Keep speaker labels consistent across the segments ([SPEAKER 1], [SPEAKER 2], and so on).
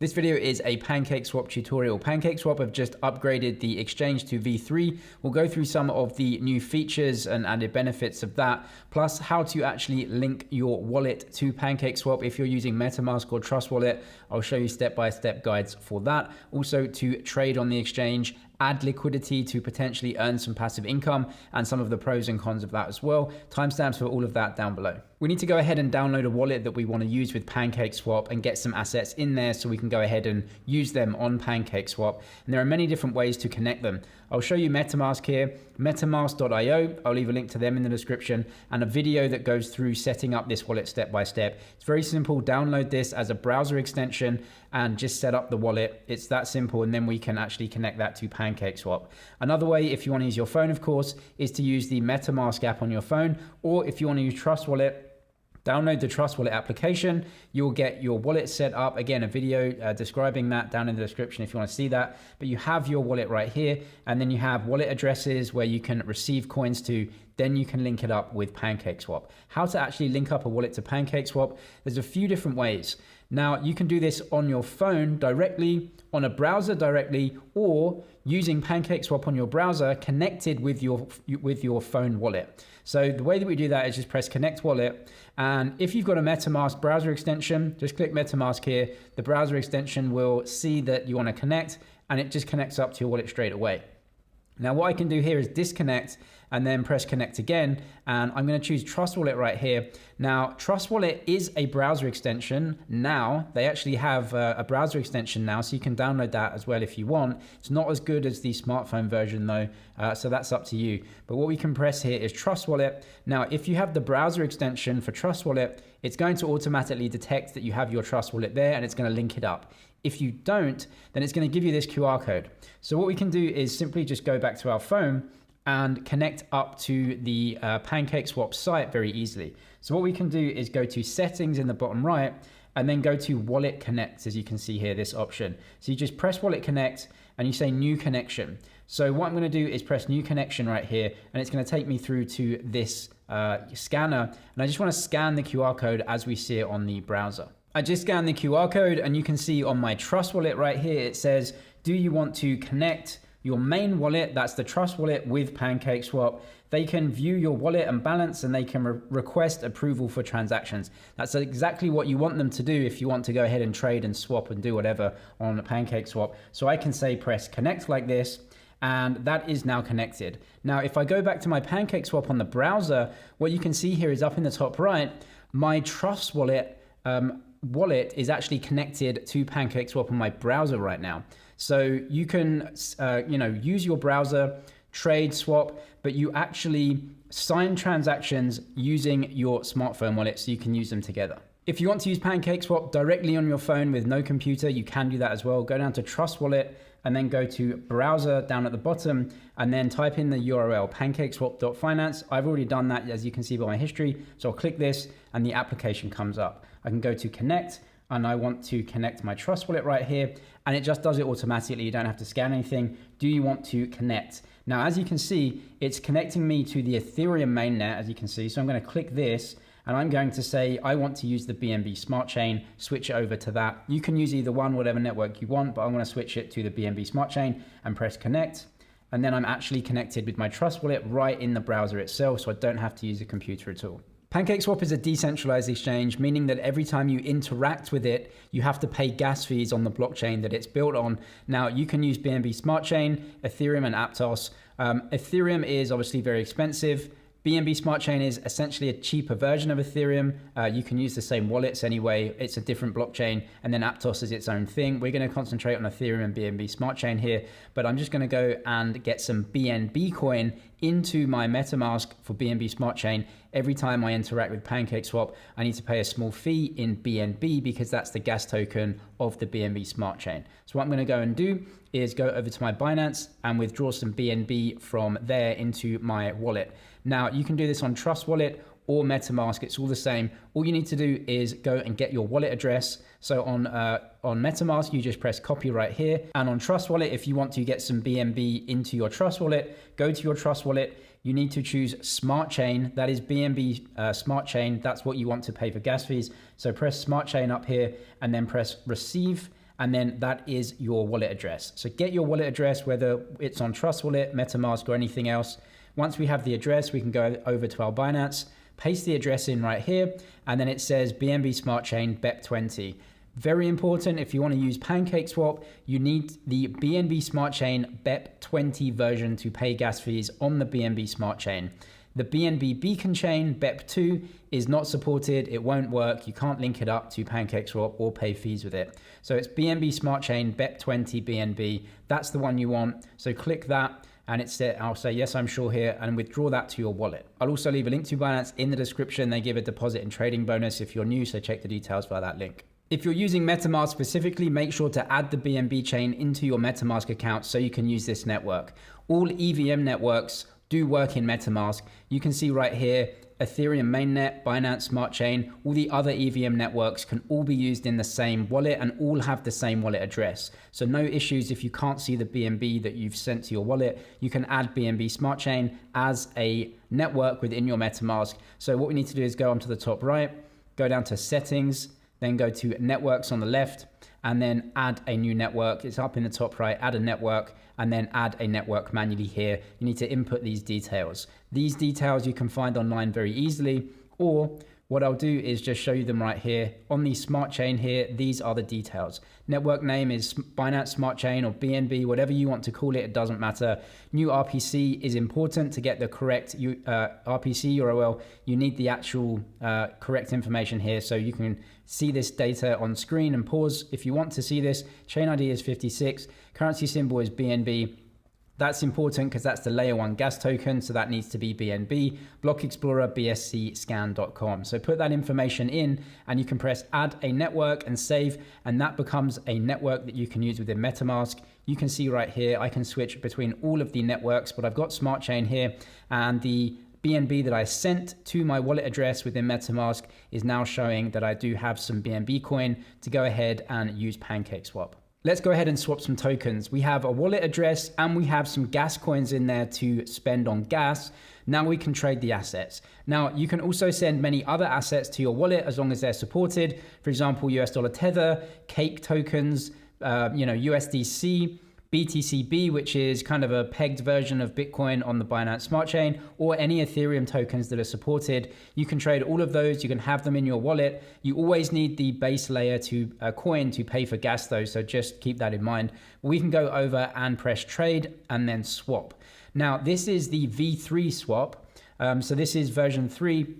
[SPEAKER 1] This video is a PancakeSwap tutorial. PancakeSwap have just upgraded the exchange to V3. We'll go through some of the new features and added benefits of that, plus how to actually link your wallet to PancakeSwap if you're using MetaMask or Trust Wallet. I'll show you step-by-step guides for that. Also to trade on the exchange, add liquidity to potentially earn some passive income, and some of the pros and cons of that as well. Timestamps for all of that down below. We need to go ahead and download a wallet that we want to use with PancakeSwap and get some assets in there so we can go ahead and use them on PancakeSwap. And there are many different ways to connect them. I'll show you MetaMask here, metamask.io. I'll leave a link to them in the description and a video that goes through setting up this wallet step by step. It's very simple. Download this as a browser extension and just set up the wallet. It's that simple, and then we can actually connect that to PancakeSwap. Another way, if you want to use your phone, of course, is to use the MetaMask app on your phone, or if you want to use Trust Wallet, download the Trust Wallet application. You'll get your wallet set up. Again, a video describing that down in the description if you want to see that. But you have your wallet right here, and then you have wallet addresses where you can receive coins to. Then you can link it up with PancakeSwap. How to actually link up a wallet to PancakeSwap? There's a few different ways. Now, you can do this on your phone directly, on a browser directly, or using PancakeSwap on your browser connected with your phone wallet. So the way that we do that is just press Connect Wallet. And if you've got a MetaMask browser extension, just click MetaMask here. The browser extension will see that you want to connect, and it just connects up to your wallet straight away. Now, what I can do here is disconnect and then press connect again. And I'm going to choose Trust Wallet right here. Now, Trust Wallet is a browser extension now. They actually have a browser extension now, so you can download that as well if you want. It's not as good as the smartphone version though, so that's up to you. But what we can press here is Trust Wallet. Now, if you have the browser extension for Trust Wallet, it's going to automatically detect that you have your Trust Wallet there, and it's going to link it up. If you don't, then it's going to give you this QR code. So what we can do is simply just go back to our phone and connect up to the PancakeSwap site very easily. So what we can do is go to settings in the bottom right and then go to wallet connect, as you can see here, this option. So you just press wallet connect and you say new connection. So what I'm going to do is press new connection right here, and it's going to take me through to this scanner. And I just want to scan the QR code as we see it on the browser. I just scanned the QR code, and you can see on my Trust Wallet right here, it says, do you want to connect your main wallet, that's the Trust Wallet, with PancakeSwap? They can view your wallet and balance, and they can request approval for transactions. That's exactly what you want them to do if you want to go ahead and trade and swap and do whatever on PancakeSwap. So I can say press connect like this, and that is now connected. Now, if I go back to my PancakeSwap on the browser, what you can see here is up in the top right, my Trust Wallet wallet is actually connected to PancakeSwap on my browser right now. So you can, use your browser, trade, swap, but you actually sign transactions using your smartphone wallet, so you can use them together. If you want to use PancakeSwap directly on your phone with no computer, you can do that as well. Go down to Trust Wallet and then go to browser down at the bottom and then type in the URL pancakeswap.finance. I've already done that, as you can see by my history. So I'll click this and the application comes up. I can go to connect, and I want to connect my Trust Wallet right here, and it just does it automatically. You don't have to scan anything. Do you want to connect? Now, as you can see, it's connecting me to the Ethereum mainnet, as you can see. So I'm going to click this, and I'm going to say I want to use the BNB Smart Chain, switch it over to that. You can use either one, whatever network you want, but I'm going to switch it to the BNB Smart Chain and press connect. And then I'm actually connected with my Trust Wallet right in the browser itself, so I don't have to use a computer at all. PancakeSwap is a decentralized exchange, meaning that every time you interact with it, you have to pay gas fees on the blockchain that it's built on. Now, you can use BNB Smart Chain, Ethereum, and Aptos. Ethereum is obviously very expensive. BNB Smart Chain is essentially a cheaper version of Ethereum. You can use the same wallets anyway. It's a different blockchain. And then Aptos is its own thing. We're going to concentrate on Ethereum and BNB Smart Chain here. But I'm just going to go and get some BNB coin into my MetaMask for BNB Smart Chain. Every time I interact with PancakeSwap, I need to pay a small fee in BNB because that's the gas token of the BNB Smart Chain. So what I'm going to go and do is go over to my Binance and withdraw some BNB from there into my wallet. Now, you can do this on Trust Wallet or MetaMask. It's all the same. All you need to do is go and get your wallet address. So on MetaMask, you just press copy right here. And on Trust Wallet, if you want to get some BNB into your Trust Wallet, go to your Trust Wallet. You need to choose Smart Chain. That is BNB Smart Chain. That's what you want to pay for gas fees. So press Smart Chain up here and then press receive. and then that is your wallet address. So get your wallet address, whether it's on Trust Wallet, MetaMask, or anything else. Once we have the address, we can go over to our Binance, paste the address in right here, and then it says BNB Smart Chain BEP20. Very important, if you want to use PancakeSwap, you need the BNB Smart Chain BEP20 version to pay gas fees on the BNB Smart Chain. The BNB Beacon Chain BEP2 is not supported, it won't work, you can't link it up to PancakeSwap or pay fees with it. So it's BNB Smart Chain BEP20 BNB, that's the one you want. So click that and I'll say yes, I'm sure here, and withdraw that to your wallet. I'll also leave a link to Binance in the description. They give a deposit and trading bonus if you're new, so check the details via that link. If you're using MetaMask specifically, make sure to add the BNB chain into your MetaMask account so you can use this network. All EVM networks do work in MetaMask. You can see right here, Ethereum mainnet, Binance Smart Chain, all the other EVM networks can all be used in the same wallet and all have the same wallet address. So no issues if you can't see the BNB that you've sent to your wallet. You can add BNB Smart Chain as a network within your MetaMask. So what we need to do is go onto the top right, go down to settings, then go to networks on the left, and then add a new network. It's up in the top right, add a network, and then add a network manually here. You need to input these details. These details you can find online very easily, or what I'll do is just show you them right here. On the smart chain here, these are the details. Network name is Binance Smart Chain or BNB, whatever you want to call it, it doesn't matter. New RPC is important to get the correct RPC URL. You need the actual correct information here so you can see this data on screen and pause if you want to see this. Chain ID is 56, currency symbol is BNB. That's important because that's the layer 1 gas token, so that needs to be BNB. Block Explorer bscscan.com. So put that information in and you can press add a network and save, and that becomes a network that you can use within MetaMask. You can see right here, I can switch between all of the networks, but I've got Smart Chain here, and the BNB that I sent to my wallet address within MetaMask is now showing that I do have some BNB coin to go ahead and use PancakeSwap. Let's go ahead and swap some tokens. We have a wallet address and we have some gas coins in there to spend on gas. Now we can trade the assets. Now you can also send many other assets to your wallet as long as they're supported. For example, US dollar Tether, Cake tokens, USDC, BTCB, which is kind of a pegged version of Bitcoin on the Binance Smart Chain, or any Ethereum tokens that are supported. You can trade all of those. You can have them in your wallet. You always need the base layer to coin to pay for gas though, so just keep that in mind. We can go over and press trade and then swap. Now this is the V3 swap. So this is version 3.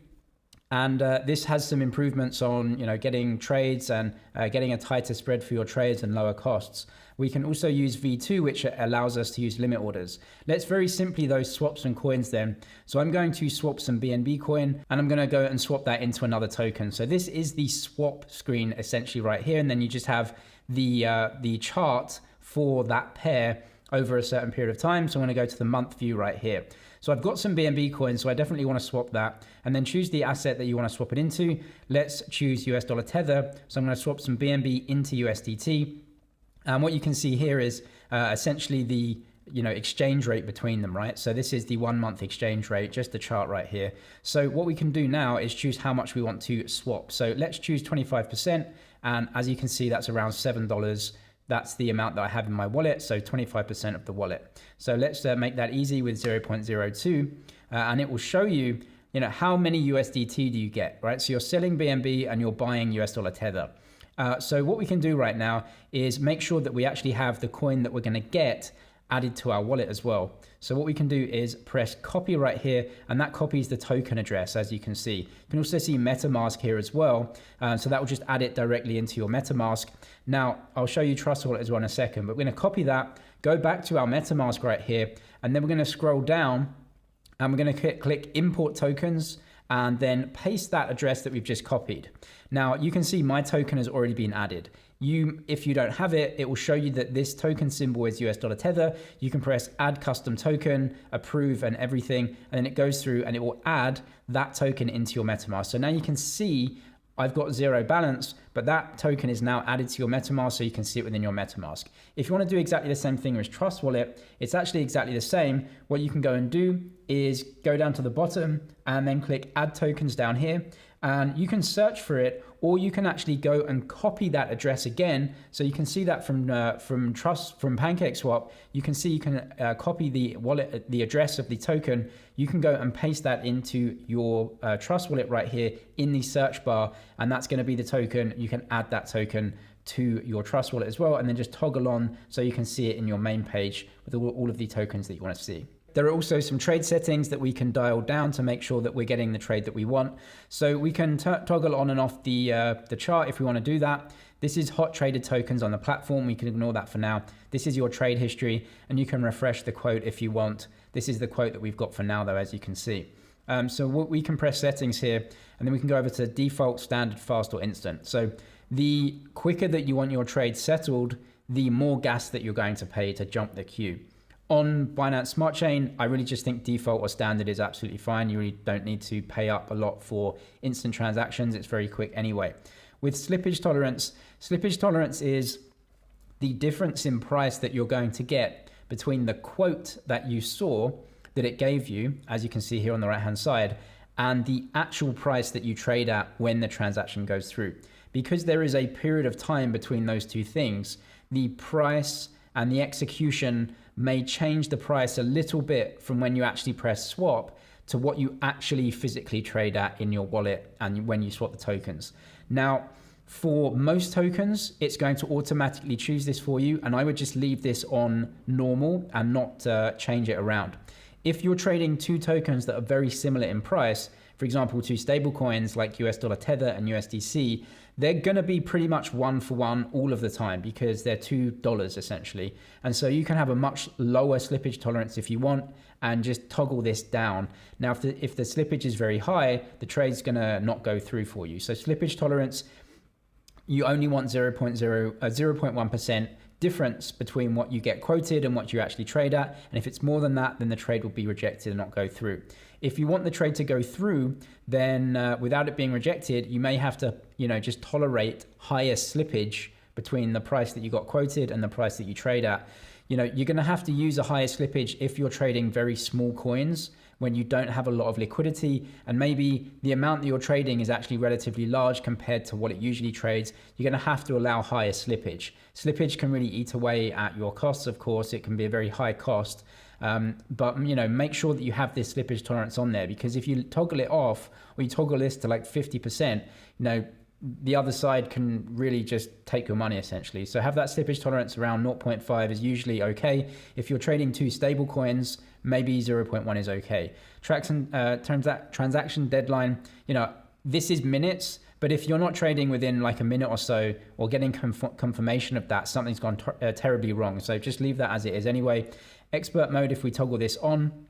[SPEAKER 1] And this has some improvements on, getting trades and getting a tighter spread for your trades and lower costs. We can also use V2, which allows us to use limit orders. Let's very simply though swap some coins then. So I'm going to swap some BNB coin and I'm going to go and swap that into another token. So this is the swap screen essentially right here. And then you just have the chart for that pair over a certain period of time. So I'm going to go to the month view right here. So I've got some BNB coins, so I definitely want to swap that. And then choose the asset that you want to swap it into. Let's choose US dollar Tether. So I'm going to swap some BNB into USDT. And what you can see here is essentially the exchange rate between them, right? So this is the 1 month exchange rate, just the chart right here. So what we can do now is choose how much we want to swap. So let's choose 25%. And as you can see, that's around $7. That's the amount that I have in my wallet, so 25% of the wallet. So let's make that easy with 0.02, and it will show you, how many USDT do you get, right? So you're selling BNB and you're buying US dollar Tether. So what we can do right now is make sure that we actually have the coin that we're going to get added to our wallet as well. So what we can do is press copy right here, and that copies the token address, as you can see. You can also see MetaMask here as well. So that will just add it directly into your MetaMask. Now, I'll show you Trust Wallet as well in a second, but we're going to copy that, go back to our MetaMask right here, and then we're going to scroll down and we're going to click import tokens and then paste that address that we've just copied. Now, you can see my token has already been added. If you don't have it, it will show you that this token symbol is US dollar Tether. You can press add custom token, approve and everything, and then it goes through and it will add that token into your MetaMask. So now you can see I've got 0 balance, but that token is now added to your MetaMask so you can see it within your MetaMask. If you want to do exactly the same thing as Trust Wallet, it's actually exactly the same. What you can go and do is go down to the bottom and then click add tokens down here, and you can search for it, or you can actually go and copy that address again. So you can see that from PancakeSwap, you can see you can copy the wallet, the address of the token. You can go and paste that into your Trust Wallet right here in the search bar, and that's going to be the token. You can add that token to your Trust Wallet as well, and then just toggle on so you can see it in your main page with all of the tokens that you want to see. There are also some trade settings that we can dial down to make sure that we're getting the trade that we want. So we can toggle on and off the chart if we want to do that. This is hot traded tokens on the platform. We can ignore that for now. This is your trade history, and you can refresh the quote if you want. This is the quote that we've got for now though, as you can see. So we can press settings here, and then we can go over to default, standard, fast, or instant. So the quicker that you want your trade settled, the more gas that you're going to pay to jump the queue. On Binance Smart Chain, I really just think default or standard is absolutely fine. You really don't need to pay up a lot for instant transactions. It's very quick anyway. With slippage tolerance is the difference in price that you're going to get between the quote that you saw that it gave you, as you can see here on the right-hand side, and the actual price that you trade at when the transaction goes through. Because there is a period of time between those two things, the price and the execution may change the price a little bit from when you actually press swap to what you actually physically trade at in your wallet and when you swap the tokens. Now, for most tokens, it's going to automatically choose this for you, and I would just leave this on normal and not change it around. If you're trading two tokens that are very similar in price, for example, two stable coins like US dollar Tether and USDC, they're going to be pretty much one for one all of the time because they're $2 essentially. And so you can have a much lower slippage tolerance if you want and just toggle this down. Now, if the slippage is very high, the trade's going to not go through for you. So slippage tolerance, you only want 0.1% difference between what you get quoted and what you actually trade at. And if it's more than that, then the trade will be rejected and not go through. If you want the trade to go through, then without it being rejected, you may have to, just tolerate higher slippage between the price that you got quoted and the price that you trade at. You're going to have to use a higher slippage if you're trading very small coins when you don't have a lot of liquidity, and maybe the amount that you're trading is actually relatively large compared to what it usually trades. You're going to have to allow higher slippage. Slippage can really eat away at your costs, of course. It can be a very high cost. But make sure that you have this slippage tolerance on there, because if you toggle it off or you toggle this to like 50%, the other side can really just take your money essentially. So have that slippage tolerance around 0.5 is usually okay. If you're trading two stable coins, maybe 0.1 is okay. Transaction deadline, this is minutes, but if you're not trading within like a minute or so or getting confirmation of that, something's gone terribly wrong. So just leave that as it is anyway. Expert mode, if we toggle this on,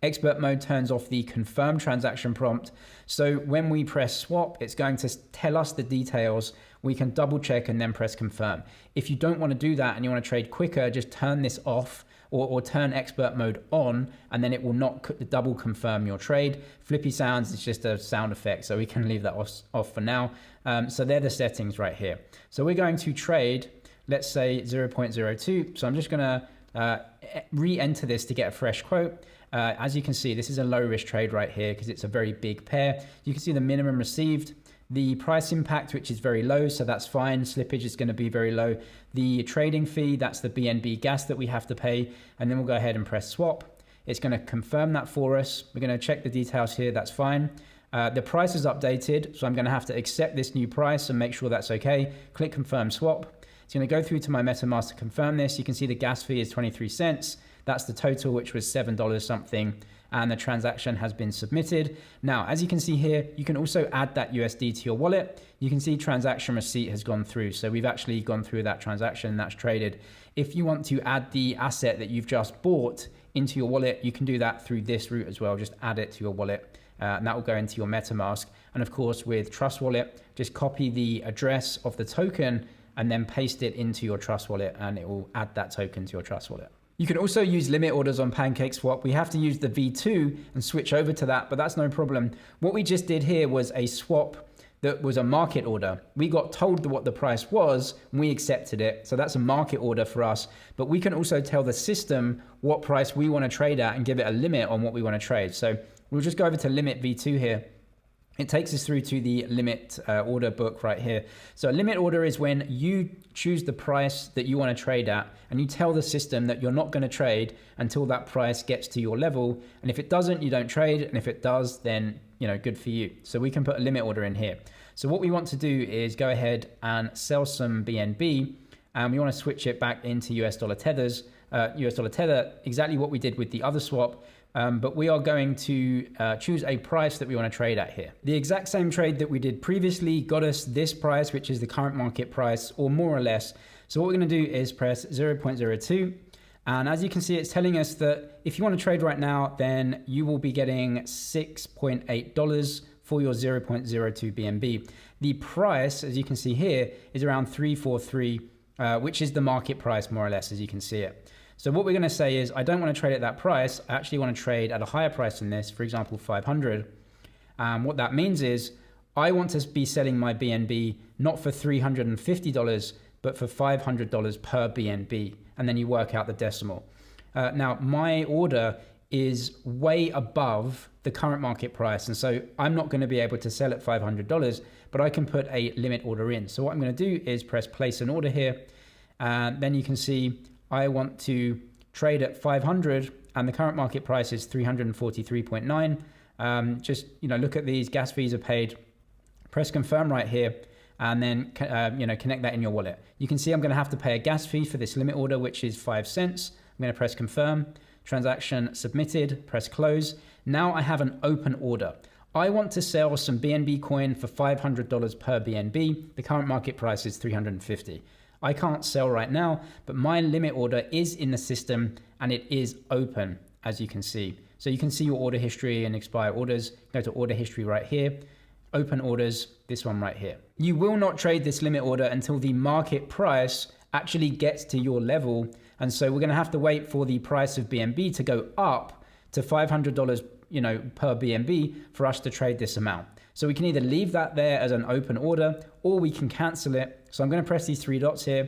[SPEAKER 1] expert mode turns off the confirm transaction prompt. So when we press swap, it's going to tell us the details. We can double check and then press confirm. If you don't want to do that and you want to trade quicker, just turn this off or turn expert mode on, and then it will not double confirm your trade. Flippy sounds is just a sound effect, so we can leave that off for now. So they're the settings right here. So we're going to trade, let's say 0.02. So I'm just going to re-enter this to get a fresh quote. As you can see, this is a low risk trade right here because it's a very big pair. You can see the minimum received, the price impact, which is very low, so that's fine. Slippage is going to be very low. The trading fee, that's the BNB gas that we have to pay, and then we'll go ahead and press swap. It's going to confirm that for us. We're going to check the details here. That's fine. The price is updated, so I'm going to have to accept this new price and make sure that's okay. Click confirm swap. It's going to go through to my MetaMask to confirm this. You can see the gas fee is 23 cents. That's the total, which was $7 something. And the transaction has been submitted. Now, as you can see here, you can also add that USD to your wallet. You can see transaction receipt has gone through. So we've actually gone through that transaction that's traded. If you want to add the asset that you've just bought into your wallet, you can do that through this route as well. Just add it to your wallet. And that will go into your MetaMask. And of course, with Trust Wallet, just copy the address of the token and then paste it into your Trust Wallet, and it will add that token to your Trust Wallet. You can also use limit orders on PancakeSwap. We have to use the V2 and switch over to that, but that's no problem. What we just did here was a swap that was a market order. We got told what the price was, and we accepted it. So that's a market order for us, but we can also tell the system what price we want to trade at and give it a limit on what we want to trade. So we'll just go over to limit V2 here. it takes us through to the limit order book right here. So a limit order is when you choose the price that you want to trade at, and you tell the system that you're not going to trade until that price gets to your level. And if it doesn't, you don't trade. And if it does, then, you know, good for you. So we can put a limit order in here. So what we want to do is go ahead and sell some BNB, and we want to switch it back into US dollar tethers. US dollar tether, exactly what we did with the other swap. But we are going to choose a price that we want to trade at here. The exact same trade that we did previously got us this price, which is the current market price, or more or less. So what we're going to do is press 0.02. And as you can see, it's telling us that if you want to trade right now, then you will be getting $6.8 for your 0.02 BNB. The price, as you can see here, is around 343, which is the market price, more or less, as you can see it. So what we're going to say is, I don't want to trade at that price. I actually want to trade at a higher price than this, for example, 500. What that means is I want to be selling my BNB not for $350, but for $500 per BNB. And then you work out the decimal. Now, my order is way above the current market price. And so I'm not going to be able to sell at $500, but I can put a limit order in. So what I'm going to do is press place an order here. And then you can see I want to trade at 500 and the current market price is 343.9. Just, you know, look at these gas fees are paid. Press confirm right here and then, you know, connect that in your wallet. You can see I'm going to have to pay a gas fee for this limit order, which is 5 cents. I'm going to press confirm, transaction submitted, press close. Now I have an open order. I want to sell some BNB coin for $500 per BNB. The current market price is 350. I can't sell right now, but my limit order is in the system and it is open, as you can see. So you can see your order history and expire orders. Go to order history right here, open orders, this one right here. You will not trade this limit order until the market price actually gets to your level. And so we're going to have to wait for the price of BNB to go up to $500, you know, per BNB for us to trade this amount. So we can either leave that there as an open order or we can cancel it. So I'm going to press these 3 dots here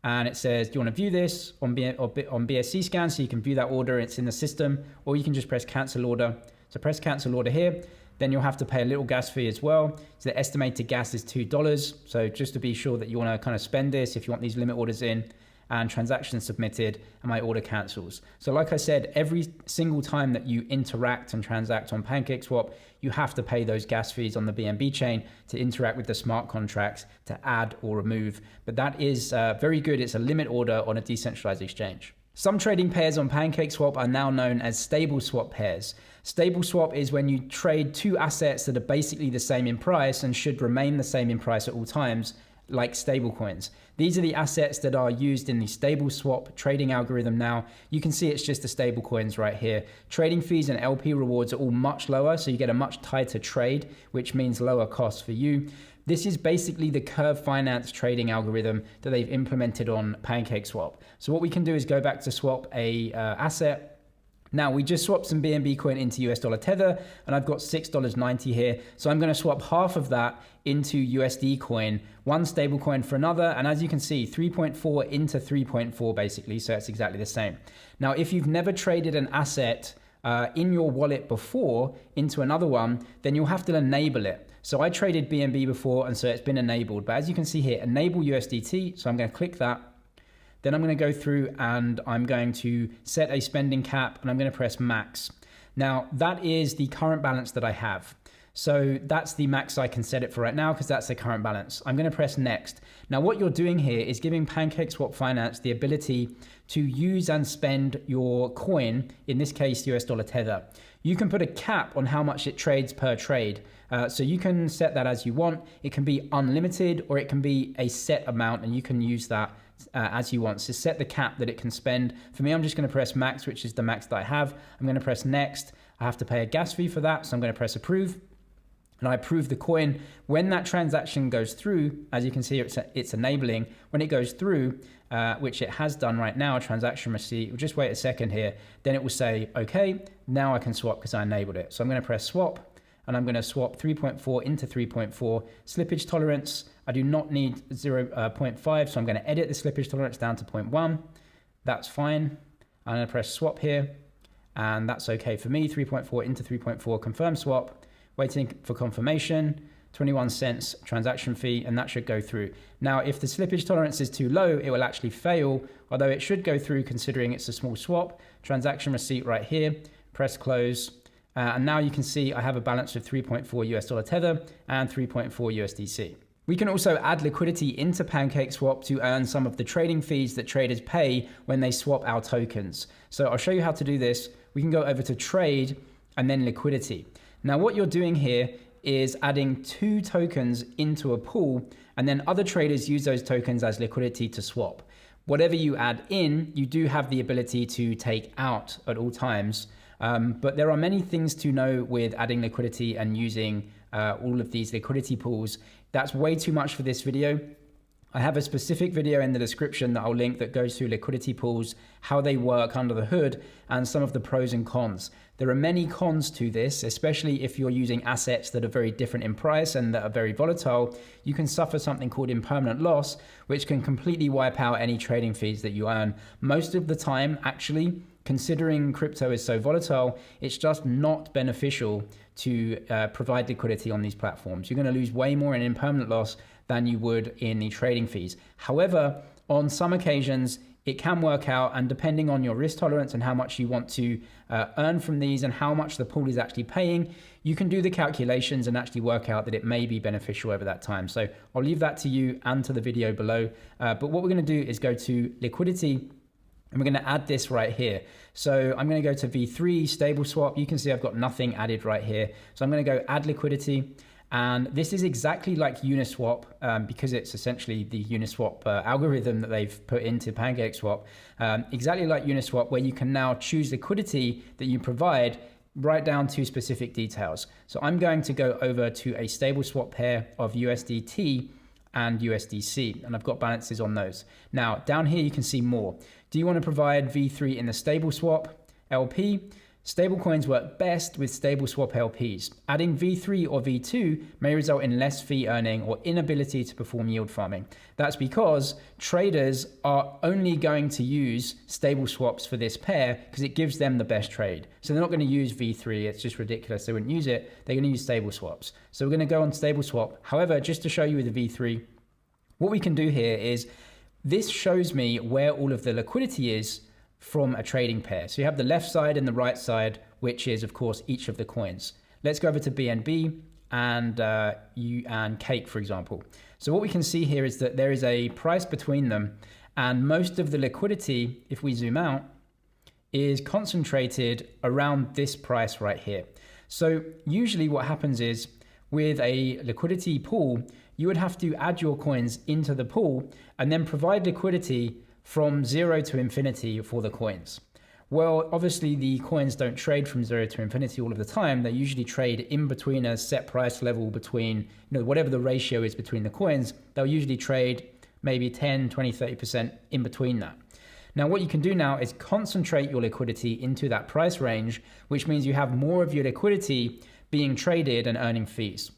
[SPEAKER 1] and it says, do you want to view this on BSC scan? So you can view that order, it's in the system, or you can just press cancel order. So press cancel order here. Then you'll have to pay a little gas fee as well. So the estimated gas is $2. So just to be sure that you want to kind of spend this, if you want these limit orders in, and transaction submitted, and my order cancels. So like I said, every single time that you interact and transact on PancakeSwap, you have to pay those gas fees on the BNB chain to interact with the smart contracts to add or remove. But that is very good. It's a limit order on a decentralized exchange. Some trading pairs on PancakeSwap are now known as stable swap pairs. Stable swap is when you trade 2 assets that are basically the same in price and should remain the same in price at all times, like stablecoins. These are the assets that are used in the stable swap trading algorithm now. You can see it's just the stable coins right here. Trading fees and LP rewards are all much lower, so you get a much tighter trade, which means lower costs for you. This is basically the curve finance trading algorithm that they've implemented on PancakeSwap. So what we can do is go back to swap a asset. Now we just swapped some BNB coin into US dollar tether and I've got $6.90 here. So I'm going to swap half of that into USD coin, one stable coin for another. And as you can see, 3.4 into 3.4 basically. So it's exactly the same. Now, if you've never traded an asset in your wallet before into another one, then you'll have to enable it. So I traded BNB before and so it's been enabled. But as you can see here, enable USDT. So I'm going to click that. Then I'm going to go through and I'm going to set a spending cap and I'm going to press max. Now that is the current balance that I have. So that's the max I can set it for right now because that's the current balance. I'm going to press next. Now what you're doing here is giving PancakeSwap Finance the ability to use and spend your coin, in this case US dollar tether. You can put a cap on how much it trades per trade. So you can set that as you want. It can be unlimited or it can be a set amount and you can use that as you want. So set the cap that it can spend. For me, I'm just going to press max, which is the max that I have. I'm going to press next. I have to pay a gas fee for that. So I'm going to press approve. And I approve the coin. When that transaction goes through, as you can see, it's enabling. When it goes through, which it has done right now, transaction receipt, we'll just wait a second here. Then it will say, okay, now I can swap because I enabled it. So I'm going to press swap. And I'm going to swap 3.4 into 3.4. Slippage tolerance, I do not need 0.5, so I'm going to edit the slippage tolerance down to 0.1. That's fine. I'm going to press swap here, and that's okay for me. 3.4 into 3.4, confirm swap. waiting for confirmation, 21 cents transaction fee, and that should go through. Now, if the slippage tolerance is too low, it will actually fail, although it should go through considering it's a small swap. Transaction receipt right here, press close. And now you can see I have a balance of 3.4 US dollar tether and 3.4 USDC. We can also add liquidity into PancakeSwap to earn some of the trading fees that traders pay when they swap our tokens. So I'll show you how to do this. We can go over to trade and then liquidity. Now what you're doing here is adding 2 tokens into a pool, and then other traders use those tokens as liquidity to swap. Whatever you add in, you do have the ability to take out at all times. But there are many things to know with adding liquidity and using all of these liquidity pools. That's way too much for this video. I have a specific video in the description that I'll link that goes through liquidity pools, how they work under the hood, and some of the pros and cons. There are many cons to this, especially if you're using assets that are very different in price and that are very volatile. You can suffer something called impermanent loss, which can completely wipe out any trading fees that you earn. Most of the time, actually, considering crypto is so volatile, it's just not beneficial to provide liquidity on these platforms. You're going to lose way more in impermanent loss than you would in the trading fees. However, on some occasions, it can work out, and depending on your risk tolerance and how much you want to earn from these and how much the pool is actually paying, you can do the calculations and actually work out that it may be beneficial over that time. So I'll leave that to you and to the video below. But what we're going to do is go to liquidity, and we're going to add this right here. So I'm going to go to V3 stable swap. You can see I've got nothing added right here. So I'm going to go add liquidity. And this is exactly like Uniswap because it's essentially the Uniswap algorithm that they've put into PancakeSwap. Exactly like Uniswap, where you can now choose liquidity that you provide right down to specific details. So I'm going to go over to a stable swap pair of USDT and USDC, and I've got balances on those. Now down here you can see more. Do you want to provide V3 in the stable swap LP? Stablecoins work best with stable swap LPs. Adding V3 or V2 may result in less fee earning or inability to perform yield farming. That's because traders are only going to use stable swaps for this pair because it gives them the best trade. So they're not going to use V3. It's just ridiculous. They wouldn't use it. They're going to use stable swaps. So we're going to go on stable swap. However, just to show you with the V3, what we can do here is this shows me where all of the liquidity is from a trading pair. So you have the left side and the right side, which is of course each of the coins. Let's go over to BNB and Cake, for example. So what we can see here is that there is a price between them, and most of the liquidity, if we zoom out, is concentrated around this price right here. So usually what happens is with a liquidity pool, you would have to add your coins into the pool and then provide liquidity from 0 to infinity for the coins. Well, obviously the coins don't trade from 0 to infinity all of the time. They usually trade in between a set price level between, whatever the ratio is between the coins. They'll usually trade maybe 10, 20, 30% in between that. Now what you can do now is concentrate your liquidity into that price range, which means you have more of your liquidity being traded and earning fees.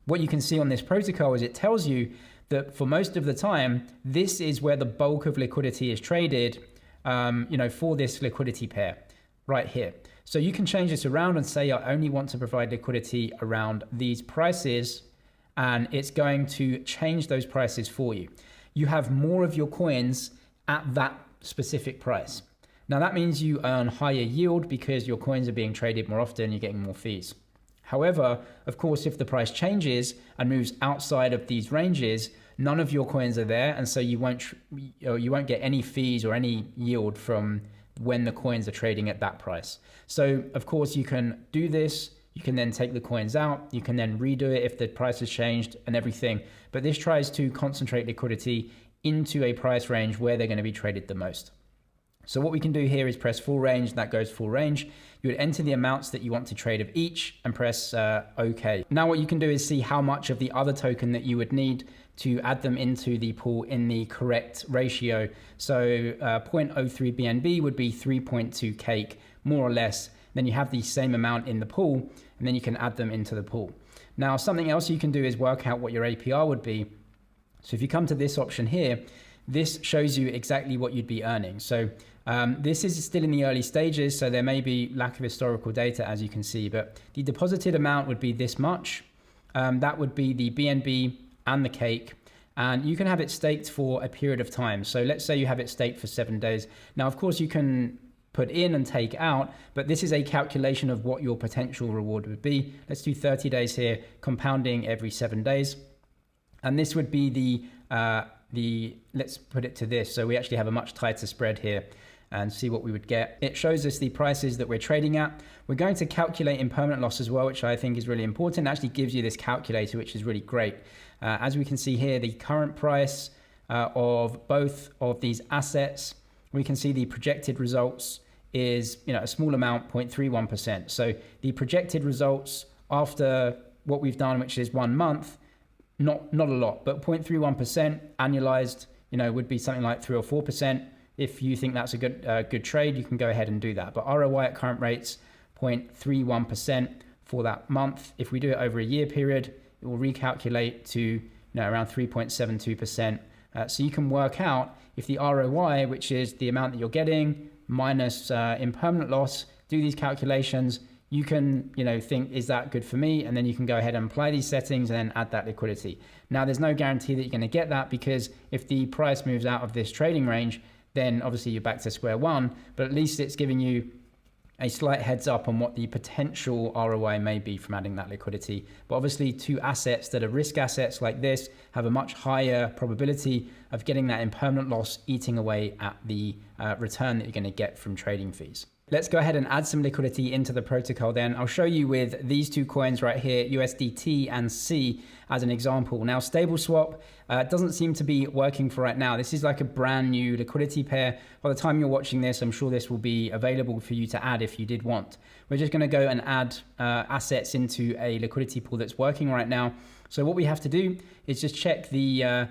[SPEAKER 1] What you can see on this protocol is it tells you that for most of the time, this is where the bulk of liquidity is traded, for this liquidity pair right here. So you can change this around and say, I only want to provide liquidity around these prices, and it's going to change those prices for you. You have more of your coins at that specific price. Now that means you earn higher yield because your coins are being traded more often, you're getting more fees. However, of course, if the price changes and moves outside of these ranges, none of your coins are there, and so you won't get any fees or any yield from when the coins are trading at that price. So, of course, you can do this. You can then take the coins out. You can then redo it if the price has changed and everything. But this tries to concentrate liquidity into a price range where they're going to be traded the most. So what we can do here is press full range, and that goes full range. You would enter the amounts that you want to trade of each and press OK. Now what you can do is see how much of the other token that you would need to add them into the pool in the correct ratio. So 0.03 BNB would be 3.2 Cake, more or less. Then you have the same amount in the pool, and then you can add them into the pool. Now something else you can do is work out what your APR would be. So if you come to this option here, this shows you exactly what you'd be earning. So this is still in the early stages, so there may be lack of historical data, as you can see, but the deposited amount would be this much. That would be the BNB and the cake, and you can have it staked for a period of time. So let's say you have it staked for 7 days. Now, of course, you can put in and take out, but this is a calculation of what your potential reward would be. Let's do 30 days here, compounding every 7 days. And this would be let's put it to this. So we actually have a much tighter spread here and see what we would get. It shows us the prices that we're trading at. We're going to calculate impermanent loss as well, which I think is really important. It actually gives you this calculator, which is really great. As we can see here, the current price of both of these assets, we can see the projected results is a small amount, 0.31%. So the projected results after what we've done, which is 1 month, not a lot, but 0.31% annualized, would be something like 3 or 4%. If you think that's a good trade, you can go ahead and do that. But ROI at current rates, 0.31% for that month. If we do it over a year period, it will recalculate to around 3.72%. So you can work out if the ROI, which is the amount that you're getting minus impermanent loss, do these calculations. You can think, is that good for me? And then you can go ahead and apply these settings and then add that liquidity. Now, there's no guarantee that you're going to get that, because if the price moves out of this trading range, then obviously you're back to square one, but at least it's giving you a slight heads up on what the potential ROI may be from adding that liquidity. But obviously 2 assets that are risk assets like this have a much higher probability of getting that impermanent loss eating away at the return that you're going to get from trading fees. Let's go ahead and add some liquidity into the protocol then. I'll show you with these 2 coins right here, USDT and C, as an example. Now, StableSwap doesn't seem to be working for right now. This is like a brand new liquidity pair. By the time you're watching this, I'm sure this will be available for you to add if you did want. We're just going to go and add assets into a liquidity pool that's working right now. So what we have to do is just check the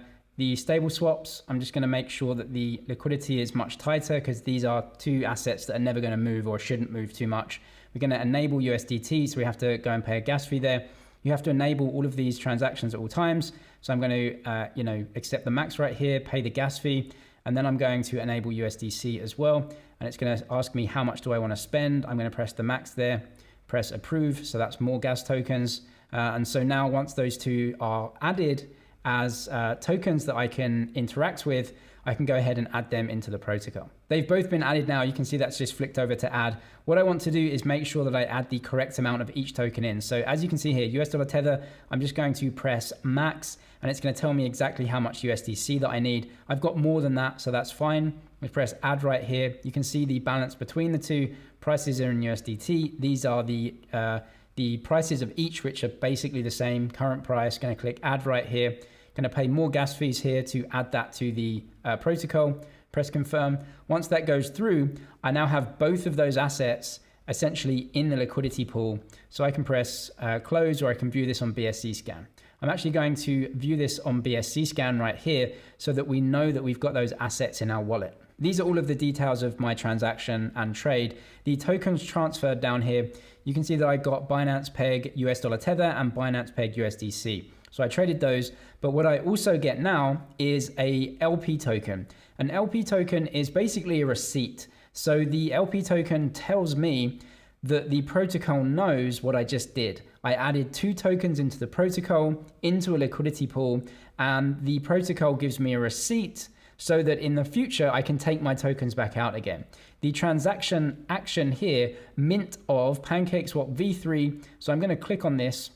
[SPEAKER 1] stable swaps. I'm just going to make sure that the liquidity is much tighter, because these are 2 assets that are never going to move or shouldn't move too much. We're going to enable USDT, so we have to go and pay a gas fee there. You have to enable all of these transactions at all times. So I'm going to, accept the max right here, pay the gas fee, and then I'm going to enable USDC as well. And it's going to ask me how much do I want to spend. I'm going to press the max there, press approve. So that's more gas tokens. And so now once those 2 are added as tokens that I can interact with, I can go ahead and add them into the protocol. They've both been added now. You can see that's just flicked over to add. What I want to do is make sure that I add the correct amount of each token in. So as you can see here, US dollar tether, I'm just going to press max, and it's going to tell me exactly how much USDC that I need. I've got more than that, so that's fine. We press add right here. You can see the balance between the 2. Prices are in USDT. These are the prices of each, which are basically the same. Current price, going to click add right here. Going to pay more gas fees here to add that to the protocol, press confirm. Once that goes through, I now have both of those assets essentially in the liquidity pool. So I can press close, or I can view this on BSC scan. I'm actually going to view this on BSC scan right here, so that we know that we've got those assets in our wallet. These are all of the details of my transaction and trade. The tokens transferred down here, you can see that I got Binance Peg US dollar tether and Binance Peg USDC. So I traded those, but what I also get now is a LP token. An LP token is basically a receipt. So the LP token tells me that the protocol knows what I just did. I added 2 tokens into the protocol, into a liquidity pool, and the protocol gives me a receipt so that in the future I can take my tokens back out again. The transaction action here, mint of PancakeSwap V3. So I'm going to click on this.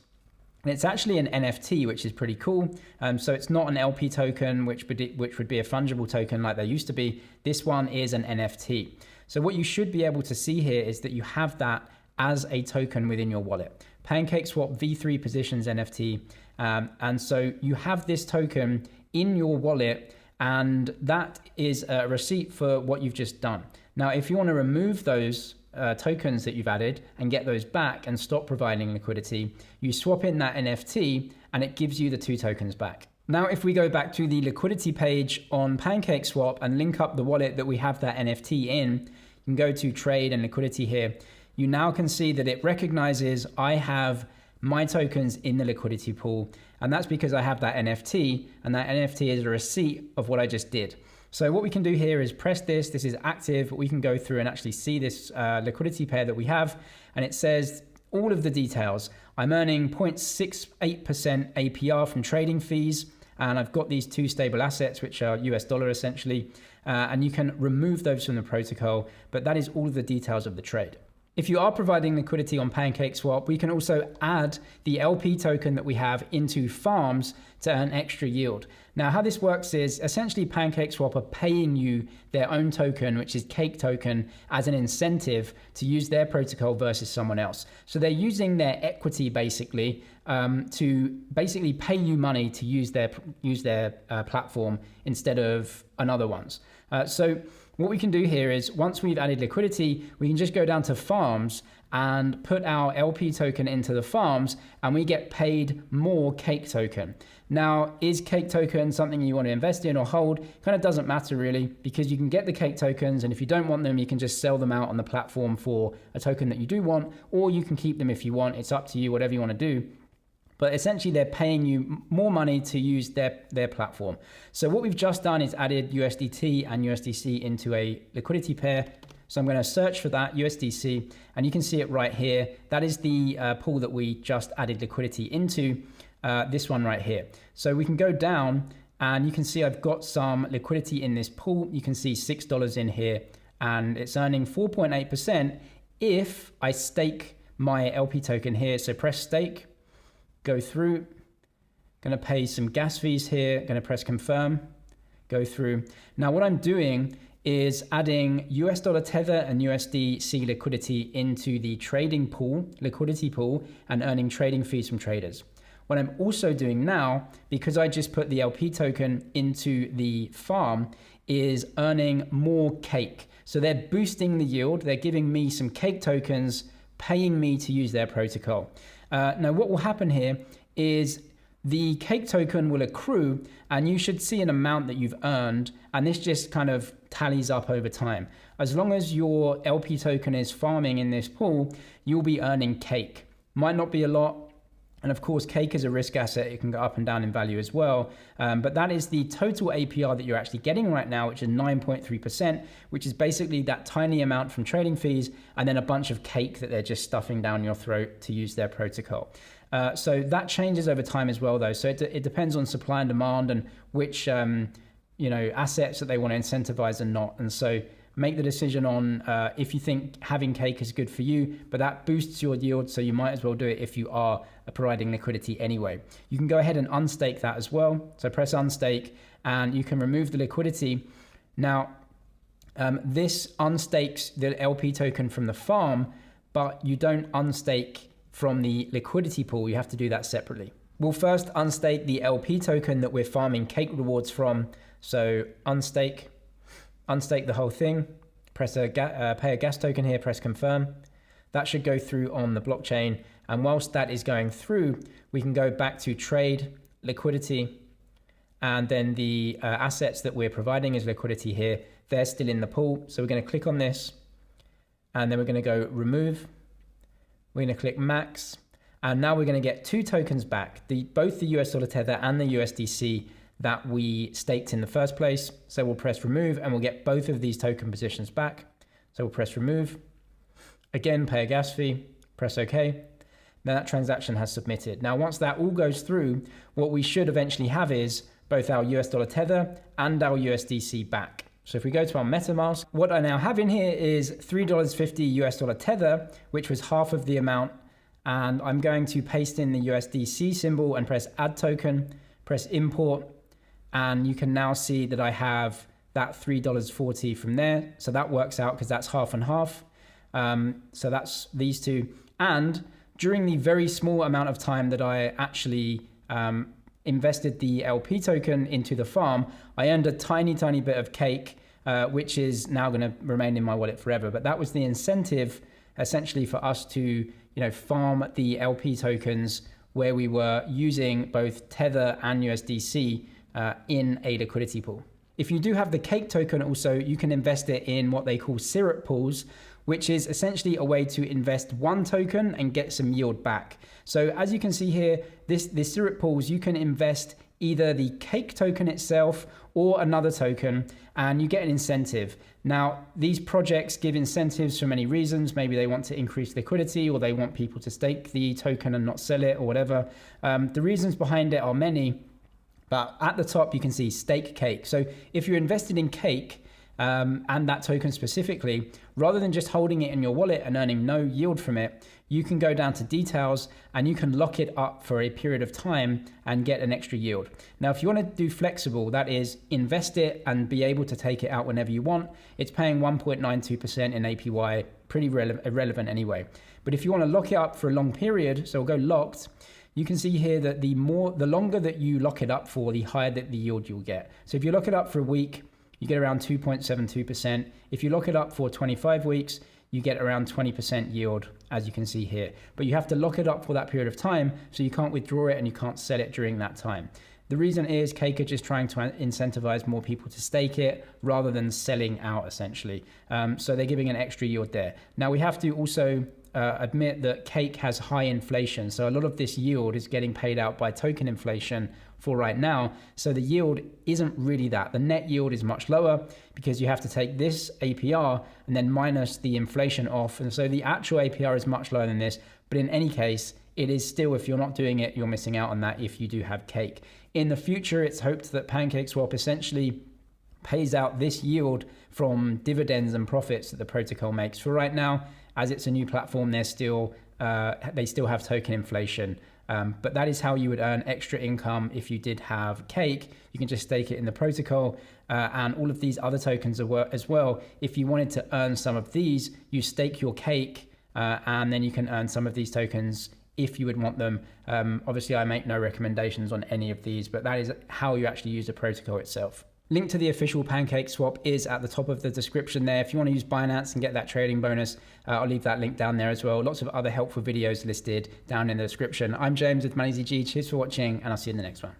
[SPEAKER 1] And it's actually an NFT, which is pretty cool. So it's not an LP token, which would be a fungible token like there used to be. This one is an NFT. So what you should be able to see here is that you have that as a token within your wallet. PancakeSwap V3 positions NFT. And so you have this token in your wallet, and that is a receipt for what you've just done. Now, if you want to remove those tokens that you've added and get those back and stop providing liquidity, you swap in that NFT and it gives you the 2 tokens back. Now, if we go back to the liquidity page on PancakeSwap and link up the wallet that we have that NFT in, you can go to trade and liquidity here. You now can see that it recognizes I have my tokens in the liquidity pool, and that's because I have that NFT, and that NFT is a receipt of what I just did. So what we can do here is press this. This is active. We can go through and actually see this liquidity pair that we have. And it says all of the details. I'm earning 0.68% APR from trading fees. And I've got these two stable assets, which are US dollar essentially. And you can remove those from the protocol. But that is all of the details of the trade. If you are providing liquidity on PancakeSwap, we can also add the LP token that we have into farms to earn extra yield. Now, how this works is essentially PancakeSwap are paying you their own token, which is Cake token, as an incentive to use their protocol versus someone else. So they're using their equity basically to basically pay you money to use their platform instead of another one's. So what we can do here is once we've added liquidity, we can just go down to farms and put our LP token into the farms and we get paid more Cake token. Now, is Cake token something you want to invest in or hold? Kind of doesn't matter really, because you can get the Cake tokens, and if you don't want them, you can just sell them out on the platform for a token that you do want, or you can keep them if you want. It's up to you, whatever you want to do. But essentially, they're paying you more money to use their platform. So what we've just done is added USDT and USDC into a liquidity pair. So I'm going to search for that USDC, and you can see it right here. That is the pool that we just added liquidity into, this one right here. So we can go down, and you can see I've got some liquidity in this pool. You can see $6 in here, and it's earning 4.8% if I stake my LP token here. So press stake. Go through, gonna pay some gas fees here, gonna press confirm, go through. Now what I'm doing is adding US dollar tether and USDC liquidity into the trading pool, liquidity pool, and earning trading fees from traders. What I'm also doing now, because I just put the LP token into the farm, is earning more Cake. So they're boosting the yield, they're giving me some Cake tokens, paying me to use their protocol. Now what will happen here is the Cake token will accrue, and you should see an amount that you've earned, and this just kind of tallies up over time. As long as your LP token is farming in this pool, you'll be earning Cake. Might not be a lot, and of course Cake is a risk asset. It can go up and down in value as well, but that is the total APR that you're actually getting right now, which is 9.3%, which is basically that tiny amount from trading fees and then a bunch of Cake that they're just stuffing down your throat to use their protocol. So that changes over time as well though. So it depends on supply and demand and which assets that they want to incentivize and not. And so make the decision on if you think having Cake is good for you, but that boosts your yield, so you might as well do it if you are providing liquidity anyway. You can go ahead and unstake that as well. So press unstake and you can remove the liquidity. Now, this unstakes the LP token from the farm, but you don't unstake from the liquidity pool. You have to do that separately. We'll first unstake the LP token that we're farming Cake rewards from. So unstake the whole thing, press pay a gas token here, press confirm. That should go through on the blockchain. And whilst that is going through, we can go back to trade, liquidity, and then the assets that we're providing as liquidity here, they're still in the pool. So we're going to click on this, and then we're going to go remove. We're going to click max, and now we're going to get two tokens back, both the US dollar tether and the USDC that we staked in the first place. So we'll press remove and we'll get both of these token positions back. So we'll press remove, again pay a gas fee, press OK. Now that transaction has submitted. Now once that all goes through, what we should eventually have is both our US dollar tether and our USDC back. So if we go to our MetaMask, what I now have in here is $3.50 US dollar tether, which was half of the amount. And I'm going to paste in the USDC symbol and press add token, press import. And you can now see that I have that $3.40 from there. So that works out because that's half and half. So that's these two. And during the very small amount of time that I actually invested the LP token into the farm, I earned a tiny bit of Cake, which is now going to remain in my wallet forever. But that was the incentive essentially for us to farm the LP tokens where we were using both Tether and USDC in a liquidity pool. If you do have the Cake token also, you can invest it in what they call syrup pools, which is essentially a way to invest one token and get some yield back. So as you can see here, this syrup pools, you can invest either the Cake token itself or another token, and you get an incentive. Now, these projects give incentives for many reasons. Maybe they want to increase liquidity, or they want people to stake the token and not sell it, or whatever. The reasons behind it are many, but at the top you can see stake Cake. So if you're invested in Cake, and that token specifically, rather than just holding it in your wallet and earning no yield from it, you can go down to details and you can lock it up for a period of time and get an extra yield. Now, if you want to do flexible, that is invest it and be able to take it out whenever you want, it's paying 1.92% in APY, pretty irrelevant anyway. But if you want to lock it up for a long period, so we'll go locked, you can see here that the longer that you lock it up for, the higher the yield you'll get. So if you lock it up for a week, you get around 2.72%. If you lock it up for 25 weeks, you get around 20% yield, as you can see here. But you have to lock it up for that period of time, so you can't withdraw it and you can't sell it during that time. The reason is Cake are just trying to incentivize more people to stake it rather than selling out, essentially. So they're giving an extra yield there. Now, we have to also admit that Cake has high inflation. So a lot of this yield is getting paid out by token inflation for right now. So the yield isn't really that. The net yield is much lower because you have to take this APR and then minus the inflation off. And so the actual APR is much lower than this. But in any case, it is still, if you're not doing it, you're missing out on that if you do have Cake. In the future, it's hoped that PancakeSwap essentially pays out this yield from dividends and profits that the protocol makes. For right now, as it's a new platform, they still have token inflation. But that is how you would earn extra income if you did have Cake. You can just stake it in the protocol, and all of these other tokens as well. If you wanted to earn some of these, you stake your Cake, and then you can earn some of these tokens if you would want them. Obviously, I make no recommendations on any of these, but that is how you actually use the protocol itself. Link to the official PancakeSwap is at the top of the description there. If you want to use Binance and get that trading bonus, I'll leave that link down there as well. Lots of other helpful videos listed down in the description. I'm James with MoneyZG. Cheers for watching, and I'll see you in the next one.